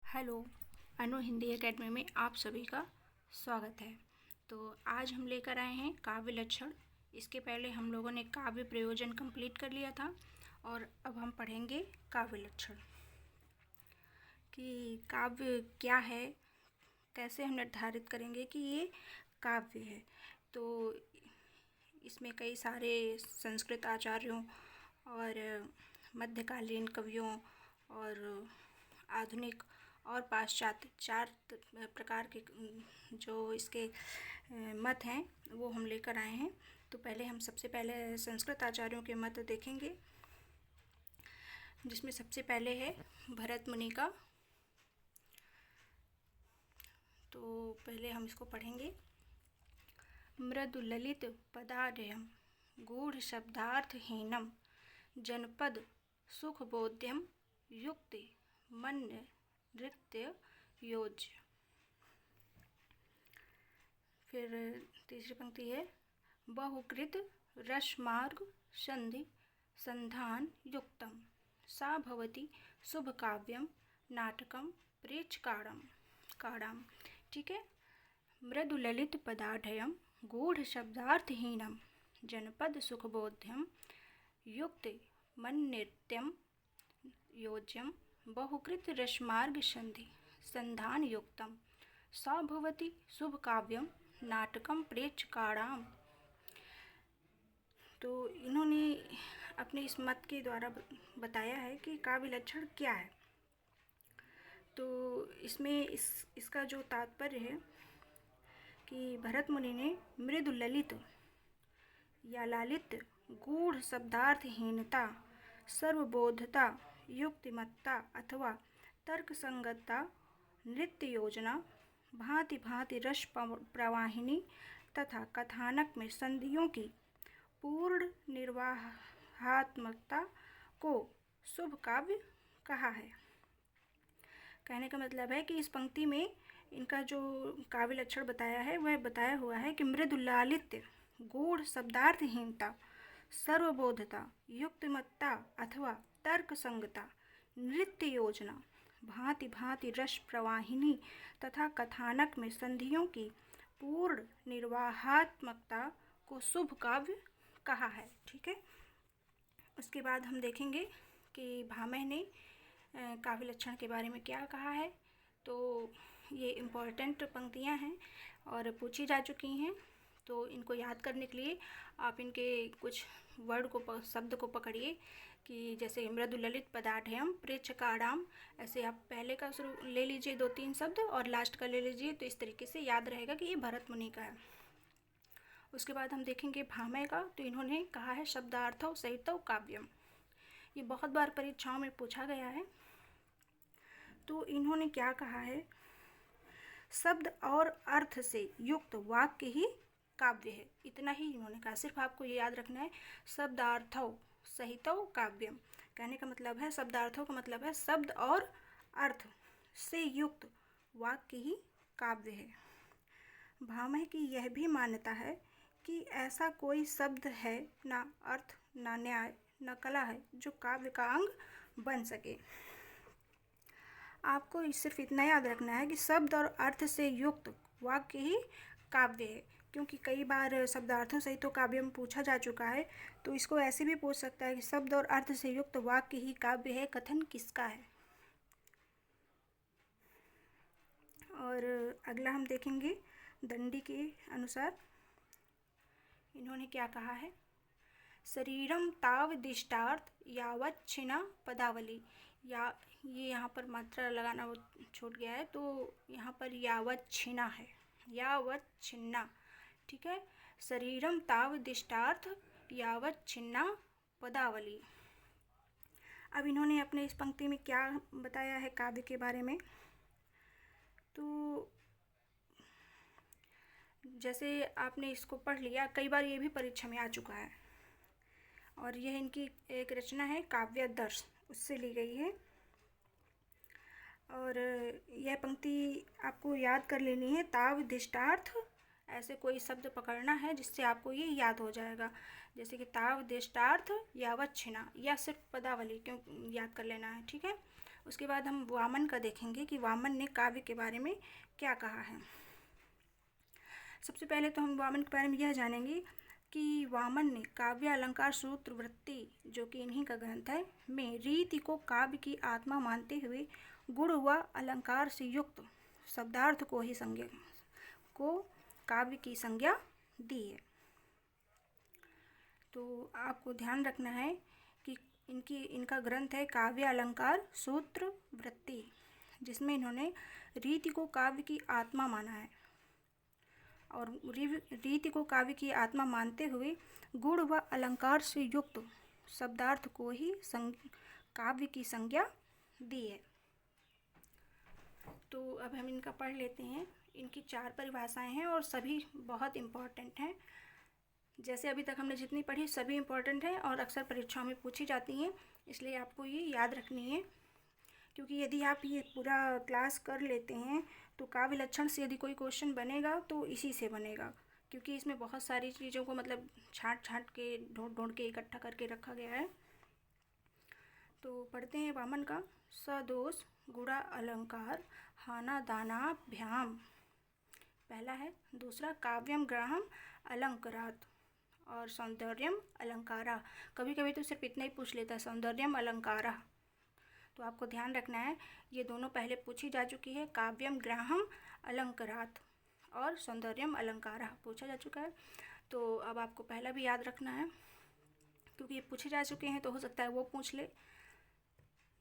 Hello. अनु Hindi academy में आप सभी का स्वागत है। तो आज हम लेकर आए हैं काव्य लक्षण। इसके पहले हम लोगों ने काव्य प्रयोजन कंप्लीट कर लिया था और अब हम पढ़ेंगे काव्य लक्षण कि काव्य क्या है, कैसे हम निर्धारित करेंगे कि ये काव्य है। तो इसमें कई सारे संस्कृत आचार्यों और मध्यकालीन कवियों और आधुनिक और पाश्चात्य चार प्रकार के जो इसके मत हैं वो हम लेकर आए हैं। तो पहले हम सबसे पहले संस्कृत आचार्यों के मत देखेंगे, जिसमें सबसे पहले है भरत मुनि का। तो पहले हम इसको पढ़ेंगे। मृदु ललित पदाढ्यम गूढ़ शब्दार्थहीनम जनपद सुखबोध्यम युक्ति मन्य नृत्य योज्य। फिर तीसरी पंक्ति है बहुकृत रसमार्ग संधि संधान युक्तम सा भवति शुभ काव्यम नाटकम प्रेक्षकाणाम काणाम। ठीक है। मृदु ललित पदाढ्यम गूढ़ शब्दार्थहीनम जनपद सुखबोध्यम युक्ति मन्यृत्यम योज्यम बहुकृत रसमार्ग संधि संधान युक्तम सा भवति शुभ काव्यम नाटकम प्रेक्षकाणाम। तो इन्होंने अपने इस मत के द्वारा बताया है कि काव्य लक्षण क्या है। तो इसमें इसका जो तात्पर्य है कि भरत मुनि ने मृदु ललित या लालित्य गूढ़ शब्दार्थहीनता सर्वबोधता युक्तिमत्ता अथवा तर्कसंगतता नृत्य योजना भांति भांति रस प्रवाहिनी तथा कथानक में संधियों की पूर्ण निर्वाहात्मकता को शुभ काव्य कहा है। कहने का मतलब है कि इस पंक्ति में इनका जो काव्य लक्षण बताया है वह बताया हुआ है कि मृदु लालित्य गूढ़ शब्दार्थहीनता सर्वबोधता युक्तिमत्ता अथवा तर्कसंगता नृत्य योजना भांति भांति रस प्रवाहिनी तथा कथानक में संधियों की पूर्ण निर्वाहात्मकता को शुभ काव्य कहा है। ठीक है। उसके बाद हम देखेंगे कि भामह ने काव्य लक्षण के बारे में क्या कहा है। तो ये इम्पोर्टेंट पंक्तियाँ हैं और पूछी जा चुकी हैं। तो इनको याद करने के लिए आप इनके कुछ वर्ड को शब्द को पकड़िए कि जैसे मृदु ललित पदाढ्यम प्रेक्षकाणाम, ऐसे आप पहले का शुरू ले लीजिए 2-3 शब्द और लास्ट का ले लीजिए। तो इस तरीके से याद रहेगा कि ये भरत मुनि का है। उसके बाद हम देखेंगे भामह का। तो इन्होंने कहा है शब्दार्थो सहितो काव्यम। ये बहुत बार परीक्षाओं में पूछा गया है। तो इन्होंने क्या कहा है, शब्द और अर्थ से युक्त वाक्य ही काव्य है। इतना ही इन्होंने कहा, सिर्फ आपको ये याद रखना है शब्दार्थो सहितो काव्यम। कहने का मतलब है शब्दार्थों का मतलब है शब्द और अर्थ से युक्त वाक्य ही काव्य है। भामह की यह भी मान्यता है कि ऐसा कोई शब्द है ना अर्थ ना न्याय न कला है जो काव्य का अंग बन सके। आपको सिर्फ इतना याद रखना है कि शब्द और अर्थ से युक्त वाक्य ही काव्य है, क्योंकि कई बार शब्दार्थों से ही तो काव्य में पूछा जा चुका है। तो इसको ऐसे भी पूछ सकता है कि शब्द और अर्थ से युक्त वाक्य ही काव्य है, कथन किसका है। और अगला हम देखेंगे दंडी के अनुसार इन्होंने क्या कहा है, शरीरम तावदिष्टार्थ यावच्छिना पदावली। या ये यहाँ पर मात्रा लगाना वो छूट गया है, तो यहाँ पर यावच्छिना है, यावच्छिन्ना। ठीक है। शरीरम तावदिष्टार्थ यावच्छिन्ना पदावली। अब इन्होंने अपने इस पंक्ति में क्या बताया है काव्य के बारे में। तो जैसे आपने इसको पढ़ लिया, कई बार ये भी परीक्षा में आ चुका है और यह इनकी एक रचना है काव्यादर्श, उससे ली गई है। और यह पंक्ति आपको याद कर लेनी है, तावदिष्टार्थ ऐसे कोई शब्द पकड़ना है जिससे आपको ये याद हो जाएगा। जैसे कि तावदिष्टार्थ यावच्छिना, या सिर्फ पदावली क्यों याद कर लेना है। ठीक है। उसके बाद हम वामन का देखेंगे कि वामन ने काव्य के बारे में क्या कहा है। सबसे पहले तो हम वामन के बारे में यह जानेंगे कि वामन ने काव्य अलंकार सूत्र वृत्ति, जो कि इन्हीं का ग्रंथ है, में रीति को काव्य की आत्मा मानते हुए गुण व अलंकार से युक्त शब्दार्थ को ही संज्ञा को काव्य की संज्ञा दी है। तो आपको ध्यान रखना है कि इनका ग्रंथ है काव्य अलंकार सूत्र वृत्ति, जिसमें इन्होंने रीति को काव्य की आत्मा माना है और रीति को काव्य की आत्मा मानते हुए गुण व अलंकार से युक्त शब्दार्थ को ही काव्य की संज्ञा दी है। तो अब हम इनका पढ़ लेते हैं। इनकी 4 परिभाषाएं हैं और सभी बहुत इम्पॉर्टेंट हैं। जैसे अभी तक हमने जितनी पढ़ी सभी इम्पॉर्टेंट हैं और अक्सर परीक्षाओं में पूछी जाती हैं, इसलिए आपको ये याद रखनी है। क्योंकि यदि आप ये पूरा क्लास कर लेते हैं तो काव्य लक्षण से यदि कोई क्वेश्चन बनेगा तो इसी से बनेगा, क्योंकि इसमें बहुत सारी चीज़ों को मतलब छाँट के ढूंढ के इकट्ठा करके रखा गया है। तो पढ़ते हैं वामन का। सदोष गुणा अलंकार हाना दानाभ्याम, पहला है। दूसरा काव्यम ग्राहम अलंकारात् और सौंदर्यम अलंकारा। कभी कभी तो सिर्फ इतना ही पूछ लेता है, सौंदर्यम अलंकारा। तो आपको ध्यान रखना है, ये दोनों पहले पूछी जा चुकी है। काव्यम ग्राहम अलंकारात् और सौंदर्यम अलंकारा पूछा जा चुका है। तो अब आपको पहला भी याद रखना है, क्योंकि ये पूछे जा चुके हैं तो हो सकता है वो पूछ ले।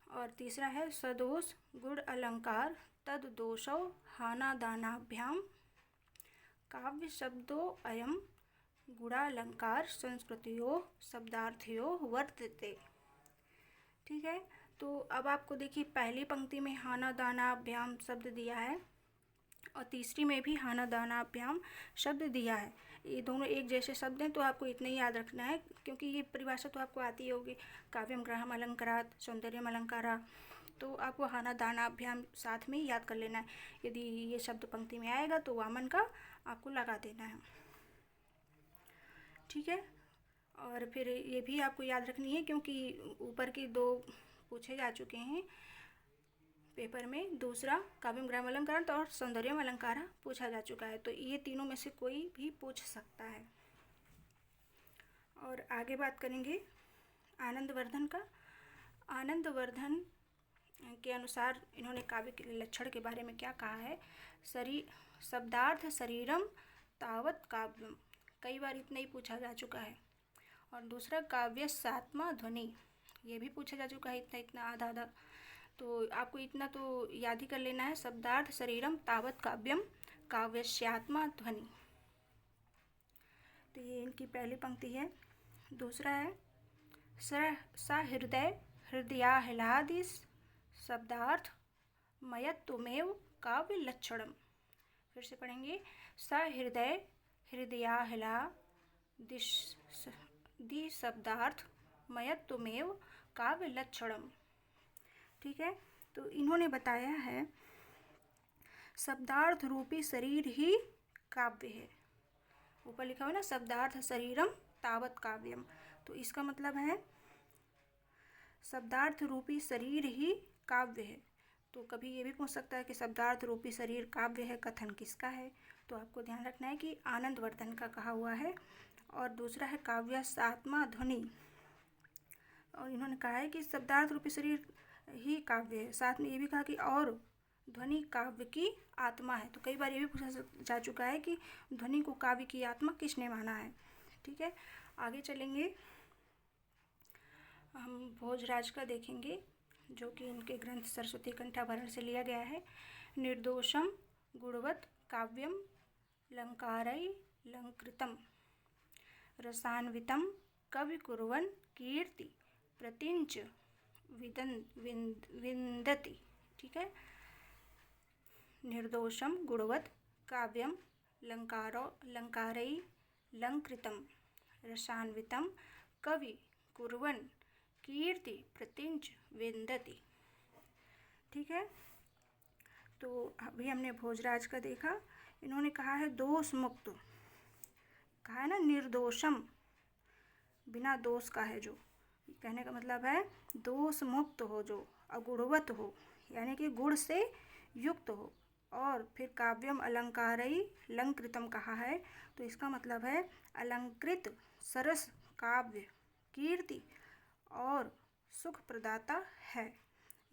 और तीसरा है सदोष गुण अलंकार तद दोषौ हाना दानाभ्याम काव्य शब्दो अयम गुणालंकार संस्कृतियों शब्दार्थियों वर्तते। ठीक है, तो अब आपको देखिए पहली पंक्ति में हाना दानाभ्याम शब्द दिया है और तीसरी में भी हाना दानाभ्याम शब्द दिया है। ये दोनों एक जैसे शब्द हैं, तो आपको इतना ही याद रखना है, क्योंकि ये परिभाषा तो आपको आती होगी, काव्यम ग्राहम अलंकारात् सौंदर्यम अलंकारा। तो आपको हाना दानाभ्याम साथ में ही याद कर लेना है। यदि ये शब्द पंक्ति में आएगा तो वामन का आपको लगा देना है। ठीक है, और फिर ये भी आपको याद रखनी है, क्योंकि ऊपर की 2 पूछे जा चुके हैं पेपर में। दूसरा काव्यम ग्राहम अलंकार और सौंदर्यम अलंकारा पूछा जा चुका है, तो ये तीनों में से कोई भी पूछ सकता है। और आगे बात करेंगे आनंदवर्धन का। आनंदवर्धन के अनुसार इन्होंने काव्य के लक्षण के बारे में क्या कहा है। शब्दार्थ शरीरम तावत काव्यम, कई बार इतना ही पूछा जा चुका है। और दूसरा काव्य सात्मा ध्वनि, ये भी पूछा जा चुका है, इतना आधा आधा। तो आपको इतना तो याद ही कर लेना है, शब्दार्थ शरीरम तावत काव्यम काव्यस्यात्मा ध्वनि। तो ये इनकी पहली पंक्ति है। दूसरा है सहृदय हृदयाह्लादि शब्दार्थ मयत्वमेव काव्य लक्षणम। फिर से पढ़ेंगे, सहृदय हृदयाह्लादि शब्दार्थ मयत्वमेव काव्य लक्षणम। ठीक है, तो इन्होंने बताया है शब्दार्थ रूपी शरीर ही काव्य है। ऊपर लिखा हुआ ना, शब्दार्थ शरीरम तावत काव्यम, तो इसका मतलब है शब्दार्थ रूपी शरीर ही काव्य है। तो कभी ये भी पूछ सकता है कि शब्दार्थ रूपी शरीर काव्य है, कथन किसका है। तो आपको ध्यान रखना है कि आनंदवर्धन का कहा हुआ है। और दूसरा है काव्य आत्मा ध्वनि, और इन्होंने कहा है कि शब्दार्थ रूपी शरीर ही काव्य है। साथ में ये भी कहा कि और ध्वनि काव्य की आत्मा है। तो कई बार ये भी पूछा जा चुका है कि ध्वनि को काव्य की आत्मा किसने माना है। ठीक है, आगे चलेंगे, हम भोजराज का देखेंगे, जो कि इनके ग्रंथ सरस्वती कंठाभरण से लिया गया है। निर्दोषम गुणवत् काव्यम लंकारैलंकृतं रसान्वितं कवि कुर्वन् कीर्ति प्रतिंच विन्दति। ठीक है, निर्दोषम गुणवत् काव्यम लंकारैलंकृतं रसान्वितं कवि कुर्वन् कीर्ति प्रतिंच विन्दति। ठीक है, तो अभी हमने भोजराज का देखा। इन्होंने कहा है दोष मुक्त, कहा है ना निर्दोषम, बिना दोष का है। जो कहने का मतलब है दोष मुक्त हो, जो अगुणवत हो, यानी कि गुण से युक्त हो। और फिर काव्यम अलंकारई अलंकृतम कहा है, तो इसका मतलब है अलंकृत सरस काव्य कीर्ति और सुख प्रदाता है।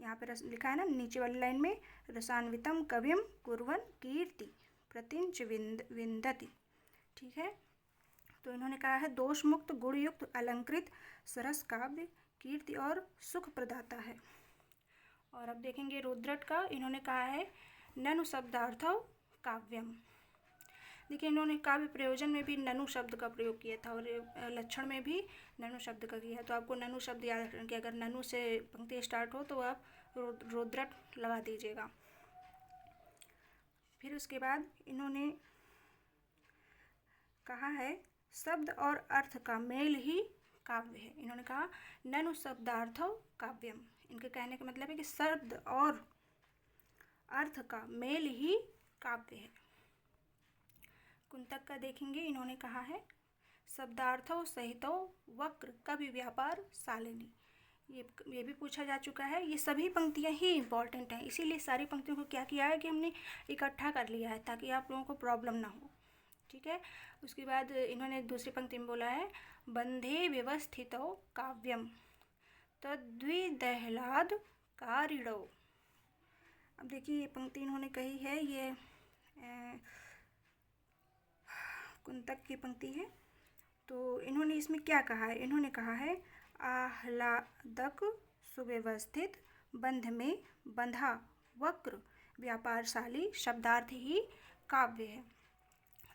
यहाँ पे लिखा है ना नीचे वाली लाइन में, रसान्वितम कविम कुर्वन् कीर्ति प्रतिंच विंदति। ठीक है, तो इन्होंने कहा है दोष मुक्त गुण युक्त अलंकृत सरस काव्य कीर्ति और सुख प्रदाता है। और अब देखेंगे रुद्रट का, इन्होंने कहा है ननु शब्दार्थौ काव्यम। देखिए इन्होंने काव्य प्रयोजन में भी ननु शब्द का प्रयोग किया था और लक्षण में भी ननु शब्द का किया है। तो आपको ननु शब्द याद रखना कि अगर ननु से पंक्ति स्टार्ट हो तो आप रुद्रट लगा दीजिएगा। फिर उसके बाद इन्होंने कहा है शब्द और अर्थ का मेल ही काव्य है। इन्होंने कहा ननु शब्दार्थौ काव्यम। इनके कहने का मतलब है कि शब्द और अर्थ का मेल ही काव्य है। कुंतक का देखेंगे, इन्होंने कहा है शब्दार्थो सहितो वक्र कवि व्यापार शालिनी। ये भी पूछा जा चुका है। ये सभी पंक्तियां ही इम्पॉर्टेंट हैं, इसीलिए सारी पंक्तियों को क्या किया है कि हमने इकट्ठा कर लिया है ताकि आप लोगों को प्रॉब्लम ना हो। ठीक है, उसके बाद इन्होंने दूसरी पंक्ति में बोला है बंधे व्यवस्थितो काव्यम तद्विदहलाद कारिणो। अब देखिए ये पंक्ति इन्होंने कही है, ये कुंतक की पंक्ति है। तो इन्होंने इसमें क्या कहा है, इन्होंने कहा है आह्लादक सुव्यवस्थित बंध में बंधा वक्र व्यापारशाली शब्दार्थ ही काव्य है।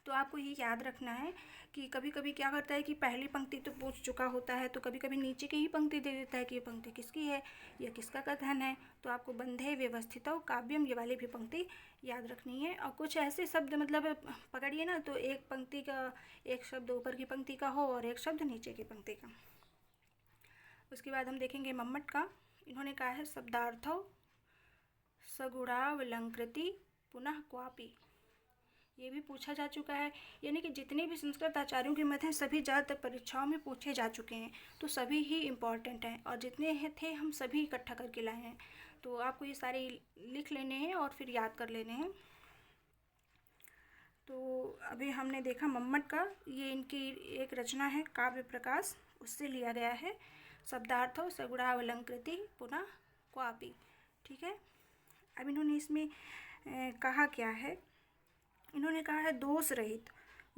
तो आपको ये याद रखना है कि कभी कभी क्या करता है कि पहली पंक्ति तो पूछ चुका होता है, तो कभी कभी नीचे की ही पंक्ति दे देता है कि ये पंक्ति किसकी है, यह किसका कथन है। तो आपको बंधे व्यवस्थितो काव्यम ये वाली भी पंक्ति याद रखनी है। और कुछ ऐसे शब्द मतलब पकड़िए ना, तो एक पंक्ति का एक शब्द ऊपर की पंक्ति का हो और एक शब्द नीचे की पंक्ति का। उसके बाद हम देखेंगे मम्मट का, इन्होंने कहा है शब्दार्थो सगुणावलंकृति पुनः क्वापि। ये भी पूछा जा चुका है, यानी कि जितने भी संस्कृत आचार्यों के मत हैं सभी ज़्यादातर परीक्षाओं में पूछे जा चुके हैं, तो सभी ही इम्पॉर्टेंट हैं और जितने थे हम सभी इकट्ठा करके लाए हैं। तो आपको ये सारे लिख लेने हैं और फिर याद कर लेने हैं। तो अभी हमने देखा मम्मट का, ये इनकी एक रचना है काव्य प्रकाश, उससे लिया गया है शब्दार्थो सगुणावलंकृति पुनः क्वापि। ठीक है, अब इन्होंने इसमें कहा क्या है, इन्होंने कहा है दोष रहित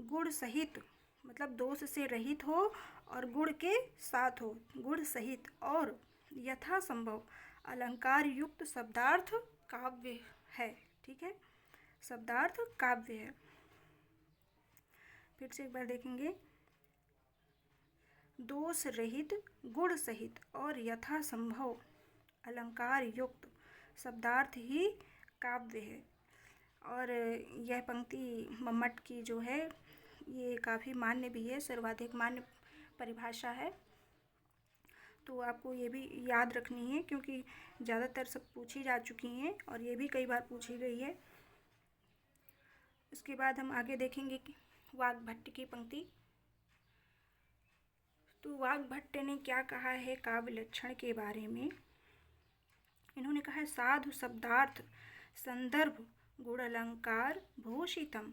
गुण सहित, मतलब दोष से रहित हो और गुण के साथ हो, गुण सहित और यथासंभव अलंकार युक्त शब्दार्थ काव्य है। ठीक है, शब्दार्थ काव्य है। फिर से एक बार देखेंगे, दोष रहित गुण सहित और यथासंभव अलंकार युक्त शब्दार्थ ही काव्य है। और यह पंक्ति मम्मट की जो है ये काफ़ी मान्य भी है, सर्वाधिक मान्य परिभाषा है। तो आपको ये भी याद रखनी है क्योंकि ज़्यादातर सब पूछी जा चुकी हैं और ये भी कई बार पूछी गई है। उसके बाद हम आगे देखेंगे कि वाग्भट्ट की पंक्ति। तो वाग्भट्ट ने क्या कहा है काव्य लक्षण के बारे में, इन्होंने कहा है साधु शब्दार्थ संदर्भ गुण अलंकार भूषितम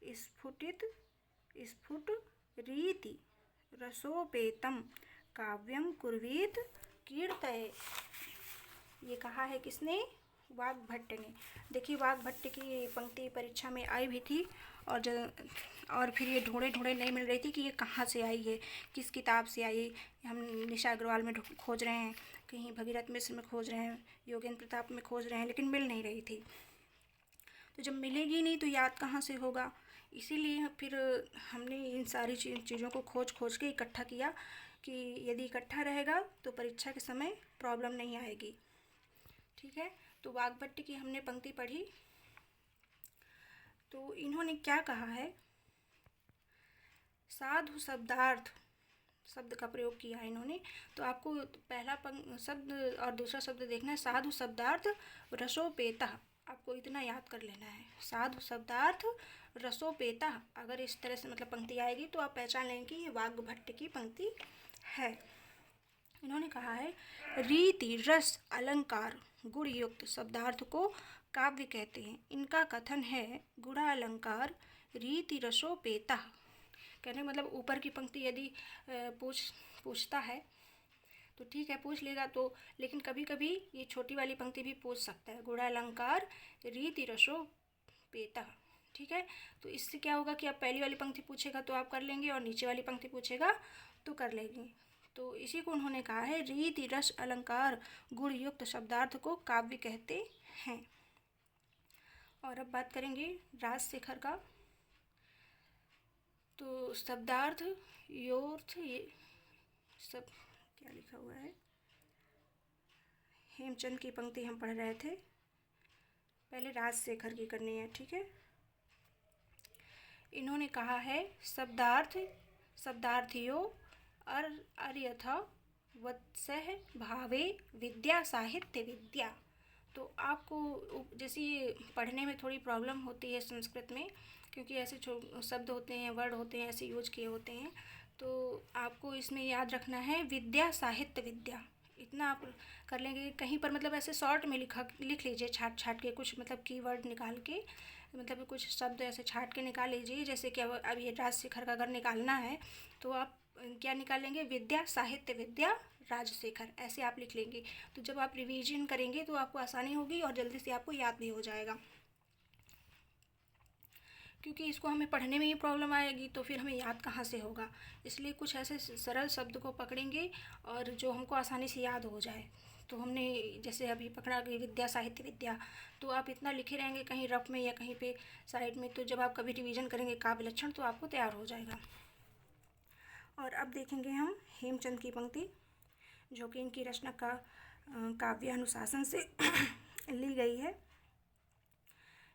स्फुट रीति रसोपेतम काव्यम कुर्वीत कीर्तये। ये कहा है किसने, वाग्भट्ट ने। देखिए वाग्भट्ट की पंक्ति परीक्षा में आई भी थी और फिर ये ढूंढे नहीं मिल रही थी कि ये कहाँ से आई है, किस किताब से आई। हम निशा अग्रवाल में खोज रहे हैं, कहीं भगीरथ मिश्र में खोज रहे हैं, योगेंद्र प्रताप में खोज रहे हैं, लेकिन मिल नहीं रही थी। तो जब मिलेगी नहीं तो याद कहाँ से होगा, इसीलिए फिर हमने इन सारी चीज़ों को खोज के इकट्ठा किया कि यदि इकट्ठा रहेगा तो परीक्षा के समय प्रॉब्लम नहीं आएगी। ठीक है, तो वाग्भट्ट की हमने पंक्ति पढ़ी। तो इन्होंने क्या कहा है, साधु शब्दार्थ शब्द का प्रयोग किया है इन्होंने। तो आपको पहला शब्द और दूसरा शब्द देखना है, साधु शब्दार्थ रसोपेता। आपको इतना याद कर लेना है, साधु शब्दार्थ रसोपेता। अगर इस तरह से मतलब पंक्ति आएगी तो आप पहचान लेंगे कि ये वाग्भट्ट की पंक्ति है। इन्होंने कहा है रीति रस अलंकार गुण युक्त शब्दार्थ को काव्य कहते हैं। इनका कथन है गुणालंकार रीति रसोपेता। कहने का मतलब ऊपर की पंक्ति यदि पूछता है तो ठीक है, पूछ लेगा तो, लेकिन कभी कभी ये छोटी वाली पंक्ति भी पूछ सकता है, गुणालंकार रीति रसोपेता। ठीक है, तो इससे क्या होगा कि आप पहली वाली पंक्ति पूछेगा तो आप कर लेंगे और नीचे वाली पंक्ति पूछेगा तो कर लेंगे। तो इसी को उन्होंने कहा है रीति रस अलंकार गुण युक्त शब्दार्थ को काव्य कहते हैं। और अब बात करेंगे राजशेखर का। तो शब्दार्थ योर्थ ये सब क्या लिखा हुआ है, हेमचंद की पंक्ति हम पढ़ रहे थे, पहले राजशेखर की करनी है। ठीक है, इन्होंने कहा है शब्दार्थ शब्दार्थियो अर्यथा वत्सह भावे विद्या साहित्य विद्या। तो आपको जैसे पढ़ने में थोड़ी प्रॉब्लम होती है संस्कृत में, क्योंकि ऐसे शब्द होते हैं, वर्ड होते हैं, ऐसे यूज किए होते हैं, तो आपको इसमें याद रखना है विद्या साहित्य विद्या। इतना आप कर लेंगे। कहीं पर मतलब ऐसे शॉर्ट में लिख लीजिए, छाट के कुछ मतलब कीवर्ड निकाल के, मतलब कुछ शब्द ऐसे छाट के निकाल लीजिए। जैसे कि अब ये राजशेखर का अगर निकालना है तो आप क्या निकालेंगे, विद्या साहित्य विद्या राजशेखर, ऐसे आप लिख लेंगे। तो जब आप रिवीजन करेंगे तो आपको आसानी होगी और जल्दी से आपको याद भी हो जाएगा। क्योंकि इसको हमें पढ़ने में ही प्रॉब्लम आएगी तो फिर हमें याद कहाँ से होगा। इसलिए कुछ ऐसे सरल शब्द को पकड़ेंगे और जो हमको आसानी से याद हो जाए। तो हमने जैसे अभी पकड़ा कि विद्या साहित्य विद्या, तो आप इतना लिखे रहेंगे कहीं रफ में या कहीं पे साइड में, तो जब आप कभी रिवीजन करेंगे काव्य लक्षण तो आपको तैयार हो जाएगा। और अब देखेंगे हम हेमचंद की पंक्ति, जो कि इनकी रचना का काव्यानुशासन से ली गई है।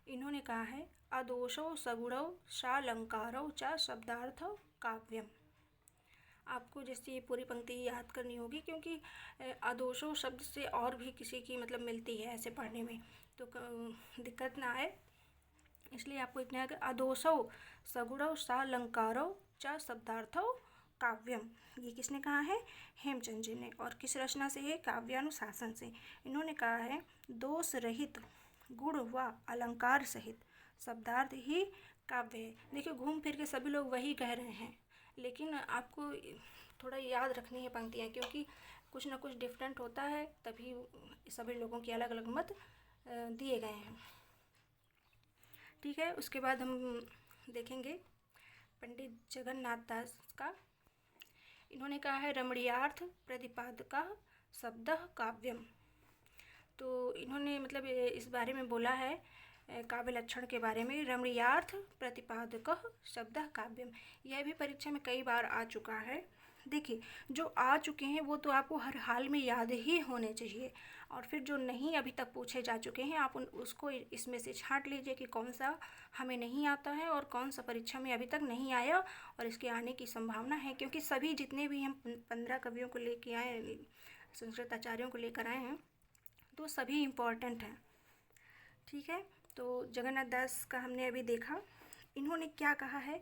इन्होंने कहा है अदोषौ सगुणौ शालंकारौ च शब्दार्थौ काव्यम। आपको जैसे ये पूरी पंक्ति याद करनी होगी, क्योंकि अदोषौ शब्द से और भी किसी की मतलब मिलती है ऐसे पढ़ने में, तो दिक्कत ना आए, इसलिए आपको इतना है कि अदोषौ सगुणौ शालंकारौ च शब्दार्थौ काव्यम। ये किसने कहा है, हेमचंद जी ने। और किस रचना से है, काव्यानुशासन से। इन्होंने कहा है दोष रहित गुण व अलंकार सहित शब्दार्थ ही काव्य है। देखिए घूम फिर के सभी लोग वही कह रहे हैं, लेकिन आपको थोड़ा याद रखनी है पंक्तियाँ, क्योंकि कुछ ना कुछ डिफरेंट होता है, तभी सभी लोगों के अलग अलग मत दिए गए हैं। ठीक है, उसके बाद हम देखेंगे पंडित जगन्नाथ दास का। इन्होंने कहा है रमणीयार्थ प्रतिपादका शब्दः काव्यम। तो इन्होंने मतलब इस बारे में बोला है काव्य लक्षण के बारे में, रमणीयार्थ प्रतिपादकः शब्दः काव्यम। यह भी परीक्षा में कई बार आ चुका है। देखिए जो आ चुके हैं वो तो आपको हर हाल में याद ही होने चाहिए, और फिर जो नहीं अभी तक पूछे जा चुके हैं आप उसको इसमें से छांट लीजिए कि कौन सा हमें नहीं आता है और कौन सा परीक्षा में अभी तक नहीं आया और इसके आने की संभावना है। क्योंकि सभी जितने भी हम 15 कवियों को लेके आए, संस्कृत आचार्यों को लेकर आए हैं, तो सभी इम्पॉर्टेंट हैं। ठीक है, तो जगन्नाथ दास का हमने अभी देखा। इन्होंने क्या कहा है,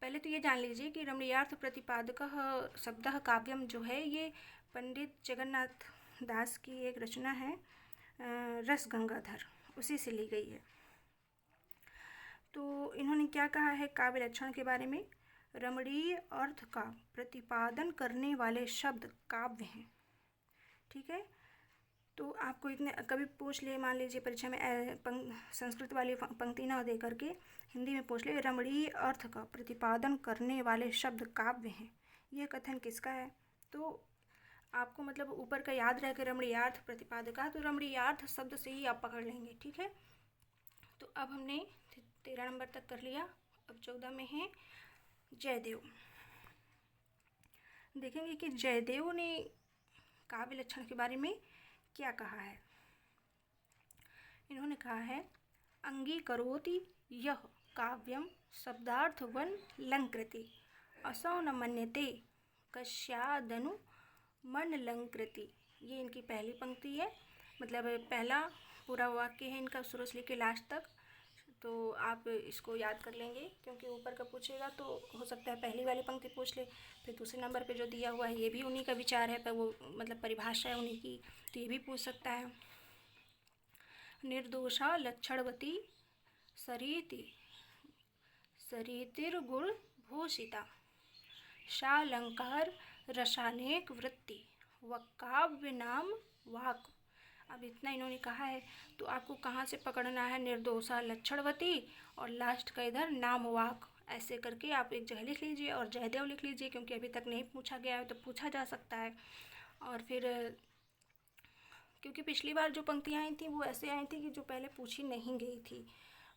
पहले तो ये जान लीजिए कि रमणीयार्थ प्रतिपादकः शब्दः काव्यम जो है ये पंडित जगन्नाथ दास की एक रचना है, रस गंगाधर, उसी से ली गई है। तो इन्होंने क्या कहा है काव्य लक्षण के बारे में, रमणीय अर्थ का प्रतिपादन करने वाले शब्द काव्य हैं। ठीक है, तो आपको इतने कभी पूछ ले, मान लीजिए परीक्षा में संस्कृत वाली पंक्ति ना दे करके हिंदी में पूछ ले, रमणीय अर्थ का प्रतिपादन करने वाले शब्द काव्य हैं, यह कथन किसका है। तो आपको मतलब ऊपर का याद रहे कि रमणीयार्थ प्रतिपादका, तो रमणीयार्थ शब्द से ही आप पकड़ लेंगे। ठीक है, तो अब हमने 13 नंबर तक कर लिया, अब 14 में है जयदेव। देखेंगे कि जयदेव ने काव्य लक्षण के बारे में क्या कहा है। इन्होंने कहा है अंगीकरोति यह काव्यम शब्दार्थवन लंकृति असौ न मन्यते कस्यादनु मन लंकृति। ये इनकी पहली पंक्ति है, मतलब पहला पूरा वाक्य है इनका शुरू से लेकर लास्ट तक। तो आप इसको याद कर लेंगे, क्योंकि ऊपर का पूछेगा तो हो सकता है पहली वाली पंक्ति पूछ ले, फिर दूसरे नंबर पे जो दिया हुआ है ये भी उन्हीं का विचार है, पर वो मतलब परिभाषा है उन्हीं की, तो ये भी पूछ सकता है। निर्दोषा लक्षणवती सरीति सरीतिर्गुण भूषिता शालंकार रसानेक वृत्ति व काव्य नाम वाक। अब इतना इन्होंने कहा है, तो आपको कहाँ से पकड़ना है? निर्दोषा लक्षणवती और लास्ट का इधर नाम वाक, ऐसे करके आप एक जगह लिख लीजिए और जयदेव लिख लीजिए, क्योंकि अभी तक नहीं पूछा गया है तो पूछा जा सकता है। और फिर क्योंकि पिछली बार जो पंक्तियाँ आई थी वो ऐसे आई थी कि जो पहले पूछी नहीं गई थी,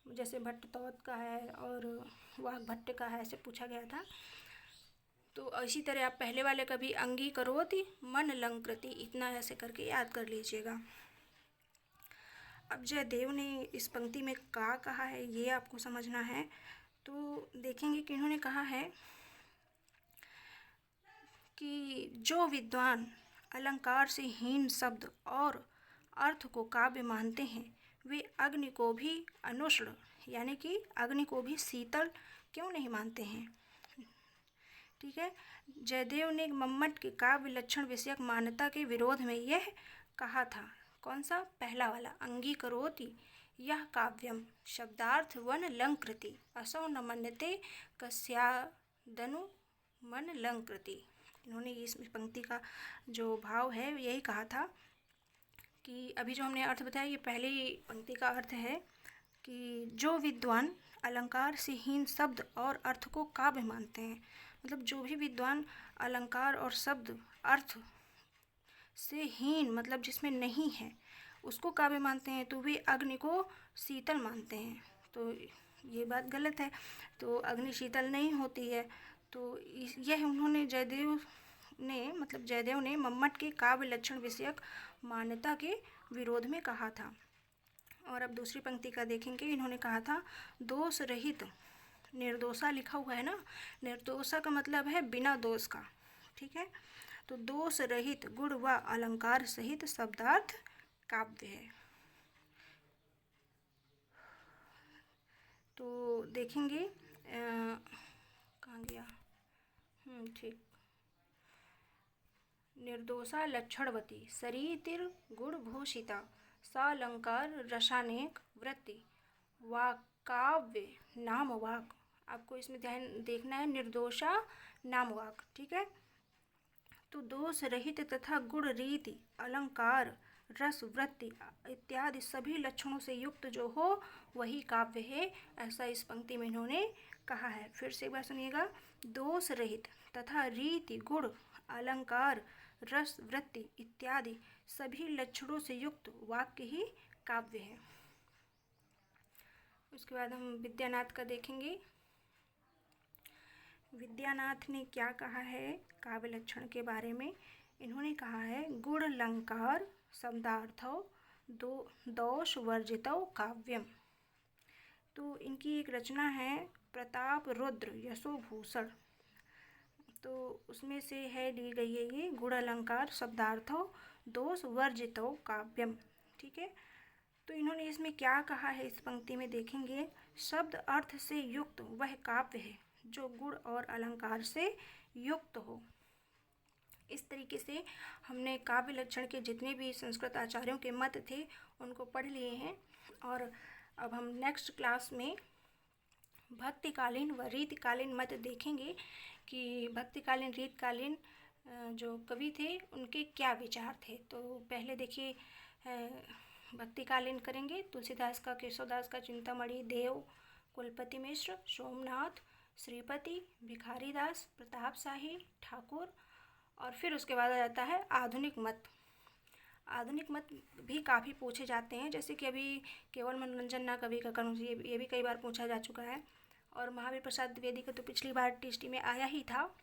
जैसे भट्टतौत का है और वाग्भट्ट का है, ऐसे पूछा गया था। तो इसी तरह आप पहले वाले का भी अंगीकरोति मन लंकृति, इतना ऐसे करके याद कर लीजिएगा। अब जयदेव ने इस पंक्ति में क्या कहा है ये आपको समझना है। तो देखेंगे कि इन्होंने कहा है कि जो विद्वान अलंकार से हीन शब्द और अर्थ को काव्य मानते हैं वे अग्नि को भी अनुष्ण, यानी कि अग्नि को भी शीतल क्यों नहीं मानते हैं। ठीक है, जयदेव ने मम्मट के काव्य लक्षण विषयक मान्यता के विरोध में यह कहा था। कौन सा? पहला वाला, अंगीकरोति यह काव्यम शब्दार्थ वन लंकृति असौ न मन्यते कस्यादनु मन लंकृति। इन्होंने इस पंक्ति का जो भाव है यही कहा था कि अभी जो हमने अर्थ बताया ये पहली पंक्ति का अर्थ है कि जो विद्वान अलंकार से हीन शब्द और अर्थ को काव्य मानते हैं, मतलब जो भी विद्वान अलंकार और शब्द अर्थ से हीन, मतलब जिसमें नहीं है, उसको काव्य मानते हैं, तो वे अग्नि को शीतल मानते हैं। तो ये बात गलत है, तो अग्नि शीतल नहीं होती है। तो यह उन्होंने जयदेव ने मम्मट के काव्य लक्षण विषयक मान्यता के विरोध में कहा था। और अब दूसरी पंक्ति का देखेंगे, इन्होंने कहा था दोष रहित, निर्दोषा लिखा हुआ है ना, निर्दोषा का मतलब है बिना दोष का। ठीक है, तो दोष रहित गुण व अलंकार सहित शब्दार्थ काव्य है। तो देखेंगे कहाँ गया, ठीक, निर्दोषा लक्षणवती सरीतिर गुण भूषिता सालंकार रसानेक वृत्ति वाकाव्य नाम वाक। आपको इसमें ध्यान देखना है, निर्दोषा नाम वाक। ठीक है, तो दोष रहित तथा गुण रीति अलंकार रस वृत्ति इत्यादि सभी लक्षणों से युक्त जो हो वही काव्य है, ऐसा इस पंक्ति में इन्होंने कहा है। फिर से एक बार सुनिएगा, दोष रहित तथा रीति गुण अलंकार रस वृत्ति इत्यादि सभी लक्षणों से युक्त वाक्य ही काव्य है। उसके बाद हम विद्यानाथ का देखेंगे। विद्यानाथ ने क्या कहा है काव्य लक्षण के बारे में? इन्होंने कहा है गुण अलंकार शब्दार्थो दोष वर्जितो काव्यम। तो इनकी एक रचना है प्रताप रुद्र यशोभूषण, तो उसमें से है ली गई है ये गुण अलंकार शब्दार्थो दोष वर्जितो काव्यम। ठीक है, तो इन्होंने इसमें क्या कहा है इस पंक्ति में देखेंगे, शब्द अर्थ से युक्त वह काव्य है जो गुण और अलंकार से युक्त हो। इस तरीके से हमने काव्य लक्षण के जितने भी संस्कृत आचार्यों के मत थे उनको पढ़ लिए हैं। और अब हम नेक्स्ट क्लास में भक्तिकालीन व रीतिकालीन मत देखेंगे कि भक्तिकालीन रीतकालीन जो कवि थे उनके क्या विचार थे। तो पहले देखिए भक्तिकालीन करेंगे, तुलसीदास का, केशवदास का, चिंतामणि, देव, कुलपति मिश्र, सोमनाथ, श्रीपति, भिखारीदास, प्रताप शाही, ठाकुर, और फिर उसके बाद आ जाता है आधुनिक मत। आधुनिक मत भी काफ़ी पूछे जाते हैं, जैसे कि अभी केवल मनोरंजन ना कवि का कर्म, ये भी कई बार पूछा जा चुका है। और महावीर प्रसाद द्विवेदी का तो पिछली बार टीएसटी में आया ही था,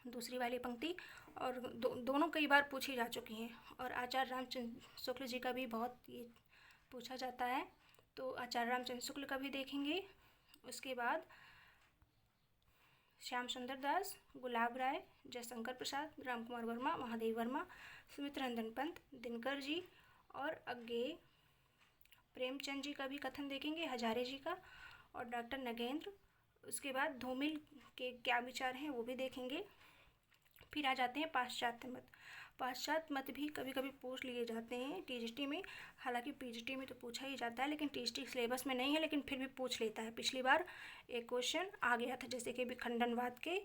दूसरी वाली पंक्ति, और दोनों कई बार पूछी जा चुकी हैं। और आचार्य रामचंद्र शुक्ल जी का भी बहुत ये पूछा जाता है, तो आचार्य रामचंद्र शुक्ल का भी देखेंगे। उसके बाद श्याम सुंदर दास, गुलाब राय, जयशंकर प्रसाद, राम कुमार वर्मा, महादेव वर्मा, सुमित्र नंदन पंत, दिनकर जी, और आगे प्रेमचंद जी का भी कथन देखेंगे, हजारे जी का और डॉक्टर नगेंद्र। उसके बाद धूमिल के क्या विचार हैं वो भी देखेंगे। फिर आ जाते हैं पाश्चात्य मत। पाश्चात्य मत भी कभी कभी पूछ लिए जाते हैं टीजीटी में, हालांकि पीजीटी में तो पूछा ही जाता है, लेकिन टीजीटी सिलेबस में नहीं है, लेकिन फिर भी पूछ लेता है। पिछली बार एक क्वेश्चन आ गया था, जैसे कि विखंडनवाद के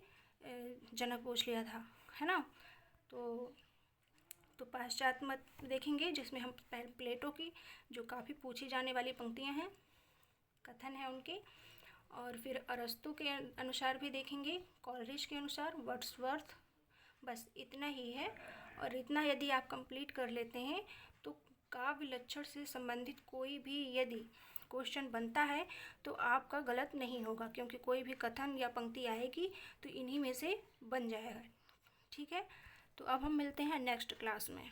जनक पूछ लिया था, है ना। तो पाश्चात्य मत देखेंगे, जिसमें हम प्लेटो की जो काफ़ी पूछी जाने वाली पंक्तियाँ हैं, कथन है उनके, और फिर अरस्तु के अनुसार भी देखेंगे, कॉलरिज के अनुसार, वर्ड्सवर्थ। बस इतना ही है। और इतना यदि आप कंप्लीट कर लेते हैं तो काव्य लक्षण से संबंधित कोई भी यदि क्वेश्चन बनता है तो आपका गलत नहीं होगा, क्योंकि कोई भी कथन या पंक्ति आएगी तो इन्हीं में से बन जाएगा। ठीक है, तो अब हम मिलते हैं नेक्स्ट क्लास में।